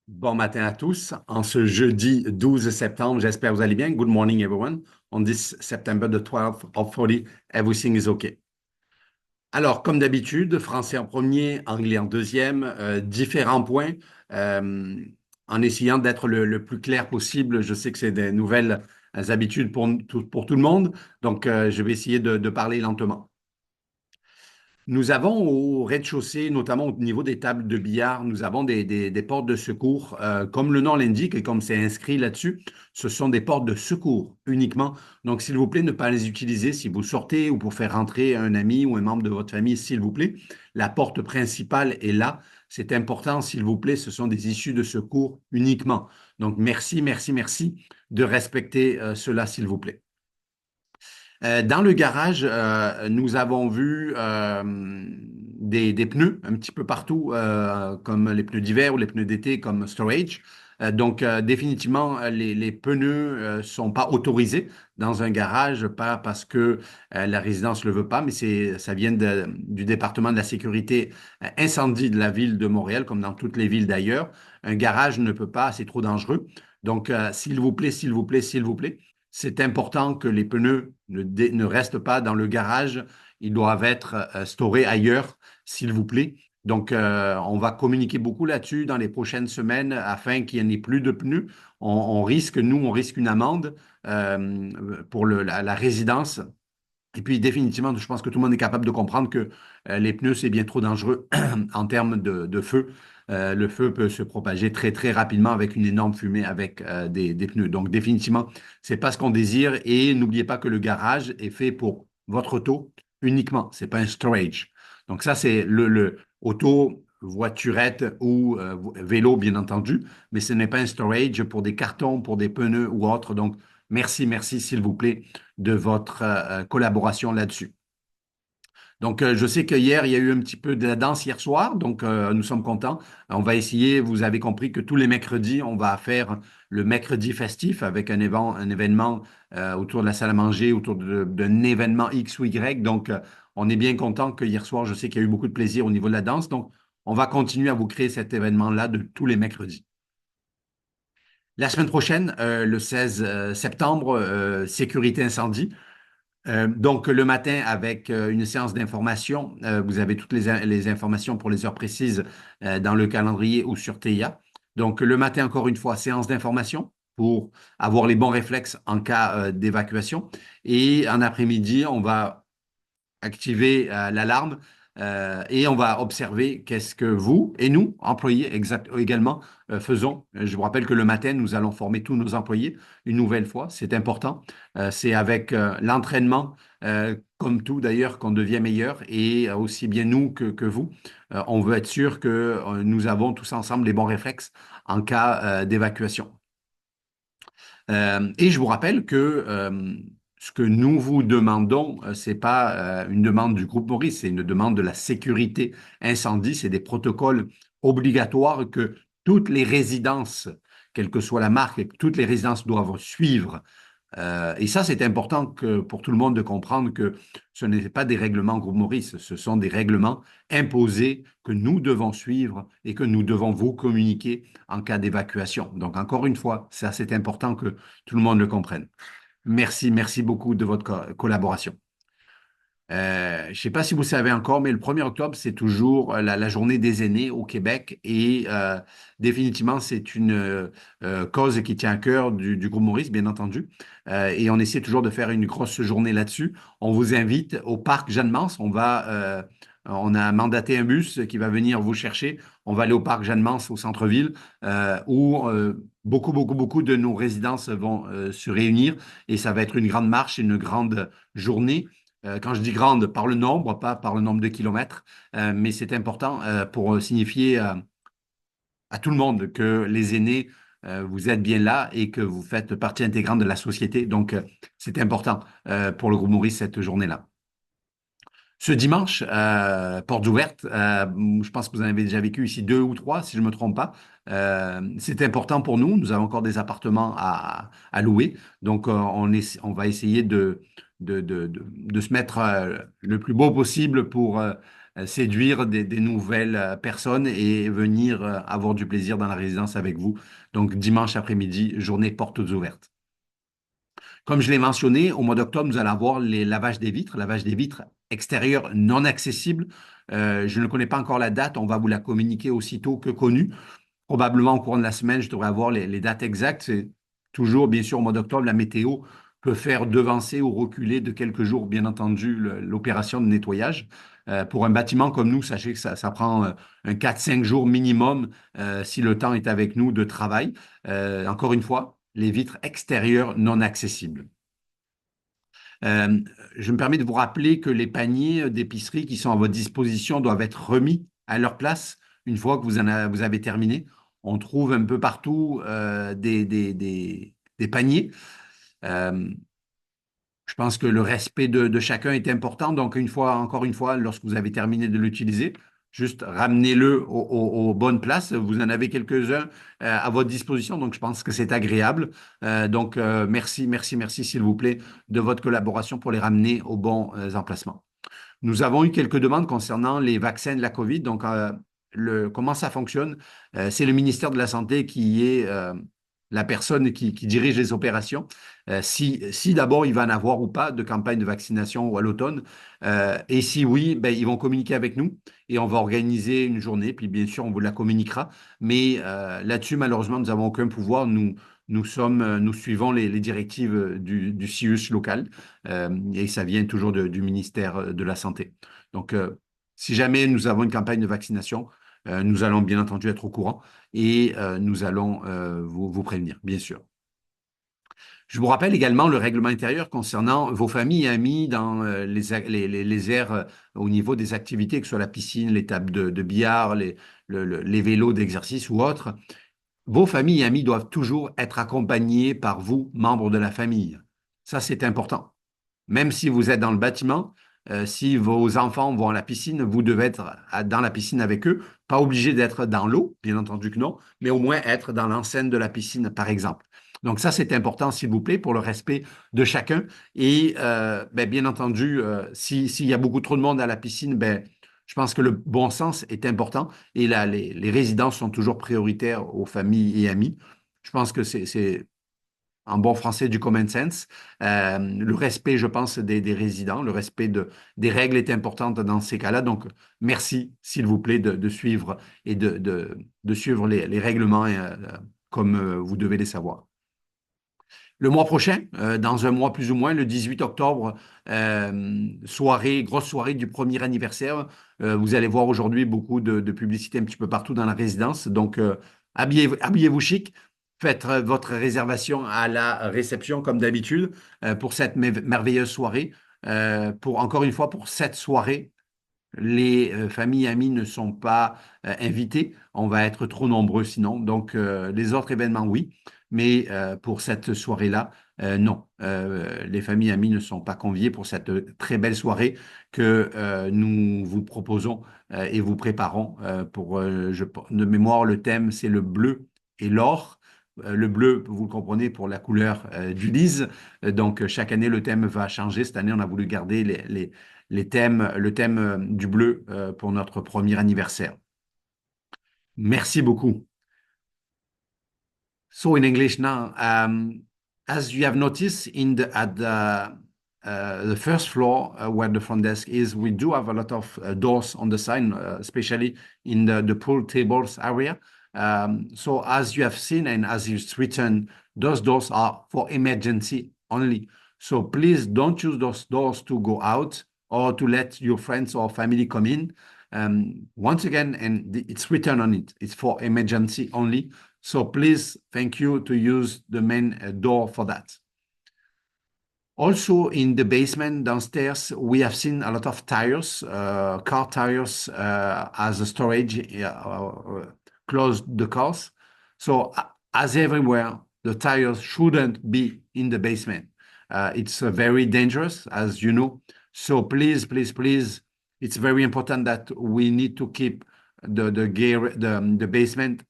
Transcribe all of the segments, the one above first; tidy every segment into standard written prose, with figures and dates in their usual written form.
Bon matin à tous. En ce jeudi 12 septembre, j'espère que vous allez bien. Good morning, everyone. On this September the 12th, hopefully everything is okay. Alors, comme d'habitude, français en premier, anglais en deuxième, différents points, euh, en essayant d'être le plus clair possible. Je sais que c'est des nouvelles habitudes pour tout le monde, donc je vais essayer de parler lentement. Nous avons au rez-de-chaussée, notamment au niveau des tables de billard, nous avons des portes de secours. Comme le nom l'indique et comme c'est inscrit là-dessus, ce sont des portes de secours uniquement. Donc, s'il vous plaît, ne pas les utiliser si vous sortez ou pour faire rentrer un ami ou un membre de votre famille, s'il vous plaît. La porte principale est là. C'est important, s'il vous plaît, ce sont des issues de secours uniquement. Donc, merci, merci, merci de respecter cela, s'il vous plaît. Dans le garage, nous avons vu des pneus un petit peu partout, comme les pneus d'hiver ou les pneus d'été, comme storage. Définitivement, les pneus sont pas autorisés dans un garage, pas parce que la résidence le veut pas, mais ça vient du département de la sécurité incendie de la ville de Montréal, comme dans toutes les villes d'ailleurs. Un garage ne peut pas, c'est trop dangereux. Donc, s'il vous plaît, s'il vous plaît, s'il vous plaît, c'est important que les pneus ne restent pas dans le garage. Ils doivent être storés ailleurs, s'il vous plaît. Donc, on va communiquer beaucoup là-dessus dans les prochaines semaines afin qu'il n'y ait plus de pneus. On risque une amende pour la résidence. Et puis, définitivement, je pense que tout le monde est capable de comprendre que les pneus, c'est bien trop dangereux en termes de feu. Le feu peut se propager très, très rapidement avec une énorme fumée avec des pneus. Donc, définitivement, c'est pas ce qu'on désire. Et n'oubliez pas que le garage est fait pour votre auto uniquement. C'est pas un storage. Donc, ça, c'est le auto, voiturette ou vélo, bien entendu. Mais ce n'est pas un storage pour des cartons, pour des pneus ou autre. Donc, merci, merci, s'il vous plaît de votre collaboration là-dessus. Donc, je sais que hier, il y a eu un petit peu de la danse hier soir, donc nous sommes contents. On va essayer, vous avez compris que tous les mercredis, on va faire le mercredi festif avec un événement autour de la salle à manger, autour d'un événement X ou Y. Donc, on est bien content que hier soir, je sais qu'il y a eu beaucoup de plaisir au niveau de la danse. Donc, on va continuer à vous créer cet événement-là de tous les mercredis. La semaine prochaine, le 16 septembre, sécurité incendie. Donc, le matin, avec une séance d'information, vous avez toutes les informations pour les heures précises dans le calendrier ou sur TIA. Donc, le matin, encore une fois, séance d'information pour avoir les bons réflexes en cas d'évacuation. Et en après-midi, on va activer l'alarme et on va observer qu'est-ce que vous et nous, employés également, faisons. Je vous rappelle que le matin, nous allons former tous nos employés une nouvelle fois. C'est important. C'est avec l'entraînement, comme tout d'ailleurs, qu'on devient meilleur et aussi bien nous que vous. On veut être sûr que nous avons tous ensemble les bons réflexes en cas d'évacuation. Et je vous rappelle que ce que nous vous demandons, c'est pas une demande du groupe Maurice, c'est une demande de la sécurité incendie. C'est des protocoles obligatoires que toutes les résidences, quelle que soit la marque, toutes les résidences doivent suivre. Et ça, c'est important pour tout le monde de comprendre que ce n'est pas des règlements groupe Maurice, ce sont des règlements imposés que nous devons suivre et que nous devons vous communiquer en cas d'évacuation. Donc, encore une fois, ça, c'est important que tout le monde le comprenne. Merci, merci beaucoup de votre collaboration. Je ne sais pas si vous savez encore, mais le 1er octobre, c'est toujours la journée des aînés au Québec et définitivement, c'est une cause qui tient à cœur du groupe Maurice, bien entendu. Et on essaie toujours de faire une grosse journée là-dessus. On vous invite au parc Jeanne-Mance. On a mandaté un bus qui va venir vous chercher. On va aller au parc Jeanne-Mance au centre-ville où beaucoup, beaucoup, beaucoup de nos résidences vont se réunir et ça va être une grande marche, une grande journée. Quand je dis grande, par le nombre, pas par le nombre de kilomètres, mais c'est important pour signifier à tout le monde que les aînés, vous êtes bien là et que vous faites partie intégrante de la société. Donc, c'est important pour le groupe Maurice cette journée-là. Ce dimanche, portes ouvertes, je pense que vous en avez déjà vécu ici deux ou trois, si je ne me trompe pas. C'est important pour nous. Nous avons encore des appartements à louer. Donc, on va essayer de se mettre le plus beau possible pour séduire des nouvelles personnes et venir avoir du plaisir dans la résidence avec vous. Donc, dimanche après-midi, journée portes ouvertes. Comme je l'ai mentionné, au mois d'octobre, nous allons avoir les lavages des vitres extérieures non accessibles. Je ne connais pas encore la date, on va vous la communiquer aussitôt que connue. Probablement au cours de la semaine, je devrais avoir les dates exactes. C'est toujours, bien sûr, au mois d'octobre, la météo peut faire devancer ou reculer de quelques jours, bien entendu, l'opération de nettoyage. Pour un bâtiment comme nous, sachez que ça prend un 4-5 jours minimum si le temps est avec nous de travail. Encore une fois, les vitres extérieures non accessibles. Euh, je me permets de vous rappeler que les paniers d'épicerie qui sont à votre disposition doivent être remis à leur place une fois que vous avez terminé. On trouve un peu partout des paniers. Euh, je pense que le respect de chacun est important. Donc, encore une fois, lorsque vous avez terminé de l'utiliser, juste ramenez-le aux bonnes places. Vous en avez quelques-uns à votre disposition. Donc, je pense que c'est agréable. Merci, merci, merci, s'il vous plaît, de votre collaboration pour les ramener aux bons emplacements. Nous avons eu quelques demandes concernant les vaccins de la COVID. Donc, comment ça fonctionne? C'est le ministère de la Santé qui est la personne qui dirige les opérations. Si d'abord il va en avoir ou pas de campagne de vaccination à l'automne. Et si oui, ben, ils vont communiquer avec nous et on va organiser une journée. Puis bien sûr, on vous la communiquera. Mais là-dessus, malheureusement, nous n'avons aucun pouvoir. Nous suivons les directives du CIUS local et ça vient toujours du ministère de la Santé. Donc, si jamais nous avons une campagne de vaccination, nous allons bien entendu être au courant et nous allons vous prévenir, bien sûr. Je vous rappelle également le règlement intérieur concernant vos familles et amis dans les aires au niveau des activités, que ce soit la piscine, les tables de billard, les vélos d'exercice ou autres. Vos familles et amis doivent toujours être accompagnés par vous, membres de la famille. Ça, c'est important. Même si vous êtes dans le bâtiment, si vos enfants vont à la piscine, vous devez être dans la piscine avec eux. Pas obligé d'être dans l'eau, bien entendu que non, mais au moins être dans l'enceinte de la piscine, par exemple. Donc ça, c'est important, s'il vous plaît, pour le respect de chacun. Et ben, bien entendu, s'il y a beaucoup trop de monde à la piscine, ben, je pense que le bon sens est important. Et là, les résidences sont toujours prioritaires aux familles et amis. Je pense que c'est en bon français, du common sense. Le respect, je pense, des résidents, le respect des règles est important dans ces cas-là. Donc, merci, s'il vous plaît, de suivre et de suivre les règlements comme vous devez les savoir. Le mois prochain, dans un mois plus ou moins, le 18 octobre, grosse soirée du premier anniversaire. Vous allez voir aujourd'hui beaucoup de publicité un petit peu partout dans la résidence. Donc, habillez-vous chic. Faites votre réservation à la réception comme d'habitude pour cette merveilleuse soirée. Encore une fois, pour cette soirée, les familles et amis ne sont pas invités. On va être trop nombreux sinon. Donc, les autres événements, oui. Mais pour cette soirée-là, non. Les familles et amis ne sont pas conviés pour cette très belle soirée que nous vous proposons et vous préparons. De mémoire, le thème, c'est le bleu et l'or. Le bleu, vous le comprenez, pour la couleur du lys. Donc, chaque année, le thème va changer. Cette année, on a voulu garder le thème du bleu pour notre premier anniversaire. Merci beaucoup. So in English now, as you have noticed at the first floor where the front desk is, we do have a lot of doors on the side, especially in the pool tables area. So as you have seen and as it's written, those doors are for emergency only. So please don't use those doors to go out or to let your friends or family come in. Once again, and it's written on it, it's for emergency only. So please, thank you to use the main door for that. Also, in the basement downstairs, we have seen a lot of tires, car tires as a storage close the cars. So as everywhere, the tires shouldn't be in the basement. It's very dangerous, as you know. So please, please, please, it's very important that we need to keep the basement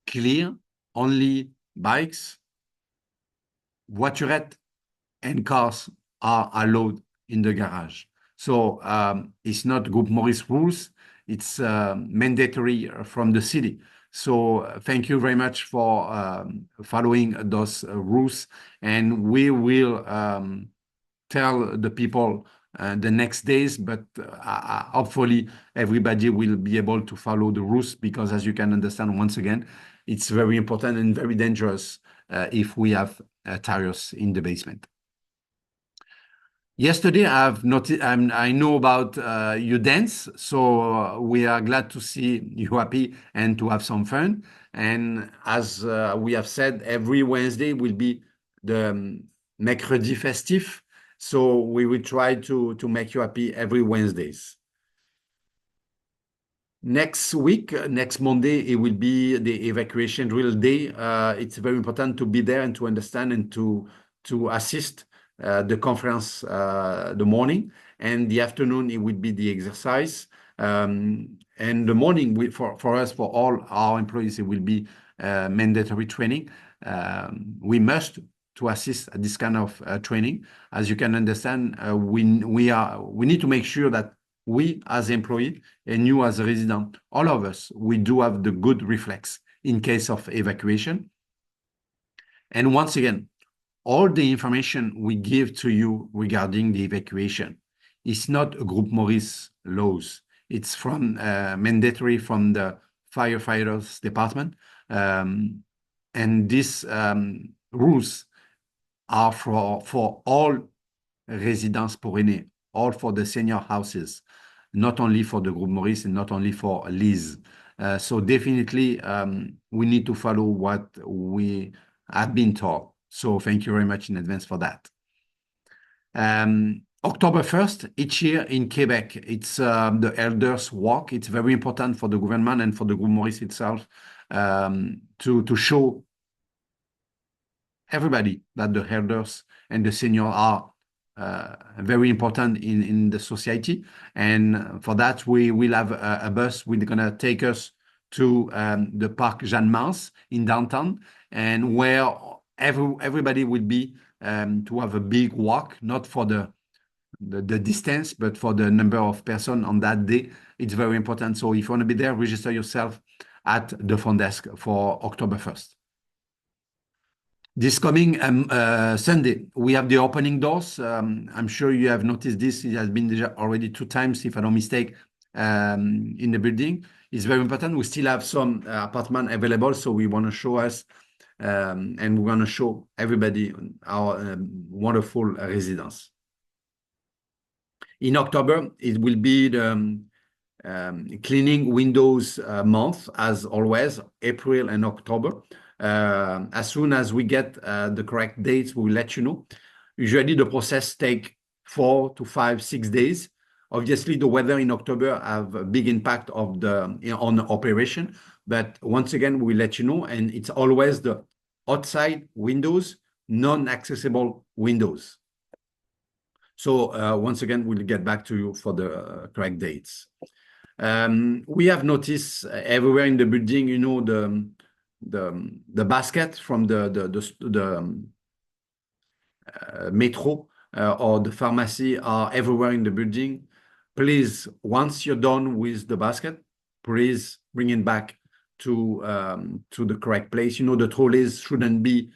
clear. Only bikes, voiturettes, and cars are allowed in the garage. So it's not Group Maurice rules. It's mandatory from the city. So thank you very much for following those rules. And we will tell the people the next days, but hopefully everybody will be able to follow the rules because, as you can understand, once again, it's very important and very dangerous if we have tires in the basement. Yesterday, I've noticed, I know about you dance, so we are glad to see you happy and to have some fun. And as we have said, every Wednesday will be the Mercredi festif. So we will try to make you happy every Wednesdays. Next week, next Monday, it will be the evacuation drill day. It's very important to be there and to understand and to assist the conference the morning. And the afternoon, it will be the exercise. And the morning, for us, for all our employees, it will be mandatory training. We must to assist this kind of training. As you can understand, we need to make sure that we as employee and you as a resident, all of us, we do have the good reflex in case of evacuation. And once again, all the information we give to you regarding the evacuation is not a Group Maurice laws. It's from mandatory from the firefighters department. And these rules are for all residents pour aînés, all for the senior houses, not only for the Group Maurice and not only for Liz. So definitely we need to follow what we have been taught. So thank you very much in advance for that. October 1st, each year in Quebec, it's the Elders Walk. It's very important for the government and for the Group Maurice itself to show everybody that the elders and the senior are very important in the society. And for that, we will have a bus which is going to take us to the Parc Jeanne Mance in downtown, and where everybody will be to have a big walk, not for the distance, but for the number of persons on that day. It's very important. So if you want to be there, register yourself at the front desk for October 1st. This coming Sunday, we have the opening doors. I'm sure you have noticed this. It has been already 2 times, if I don't mistake, in the building. It's very important. We still have some apartment available, so we want to show us and we want to show everybody our wonderful residence. In October, it will be the cleaning windows month, as always, April and October. As soon as we get the correct dates, we will let you know. Usually the process takes 4 to 5, 6 days. Obviously, the weather in October have a big impact on the operation. But once again, we will let you know. And it's always the outside windows, non-accessible windows. So once again, we'll get back to you for the correct dates. We have noticed everywhere in the building, you know, the basket from the metro or the pharmacy are everywhere in the building. Please, once you're done with the basket, please bring it back to the correct place. You know, the trolleys shouldn't be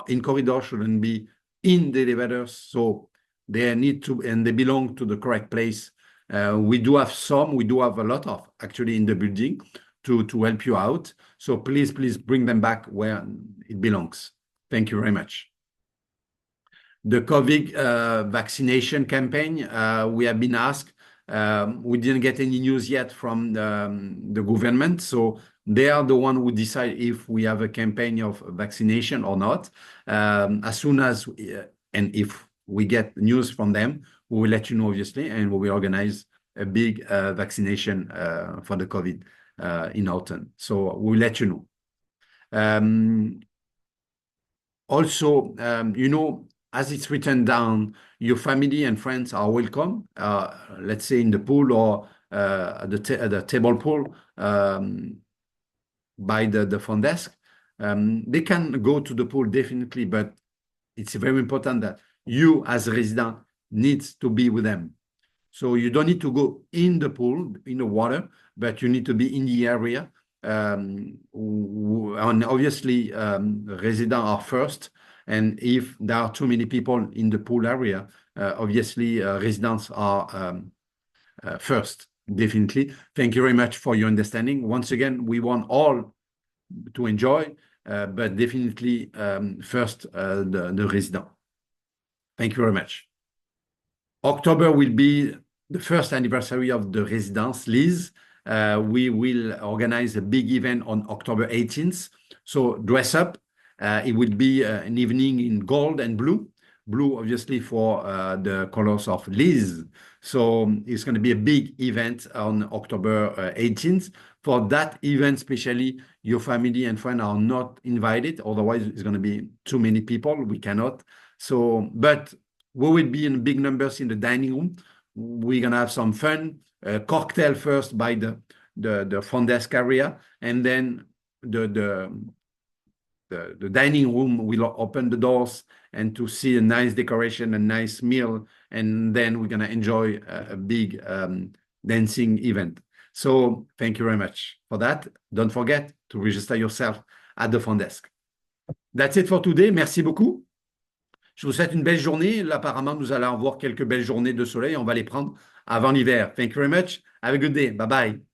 in corridor, shouldn't be in the elevators. So they need to, and they belong to the correct place. We do have a lot of actually in the building to help you out. So please bring them back where it belongs. Thank you very much. The COVID vaccination campaign, we have been asked. We didn't get any news yet from the government. So they are the one who decide if we have a campaign of vaccination or not. As soon as, and if we get news from them, we will let you know, obviously, and we will organize a big vaccination for the COVID in autumn. So we'll let you know. Also, you know, as it's written down, your family and friends are welcome, let's say in the pool or the table pool by the front desk. They can go to the pool definitely, but it's very important that you as a resident needs to be with them. So you don't need to go in the pool, in the water, but you need to be in the area. And obviously, residents are first. And if there are too many people in the pool area, obviously, residents are first, definitely. Thank you very much for your understanding. Once again, we want all to enjoy, but definitely first the resident. Thank you very much. October will be the first anniversary of the residence lease. We will organize a big event on October 18th. So dress up. It will be an evening in gold and blue. Blue, obviously, for the colors of Liz. So it's going to be a big event on October 18th. For that event, especially, your family and friends are not invited. Otherwise, it's going to be too many people. We cannot. So, but we will be in big numbers in the dining room. We're going to have some fun. Cocktail first by the front desk area, and then the dining room will open the doors and to see a nice decoration, a nice meal, and then we're going to enjoy a big dancing event. So thank you very much for that. Don't forget to register yourself at the front desk. That's it for today. Merci beaucoup. Je vous souhaite une belle journée. Là, apparemment, nous allons avoir quelques belles journées de soleil. On va les prendre avant l'hiver. Thank you very much. Have a good day. Bye-bye.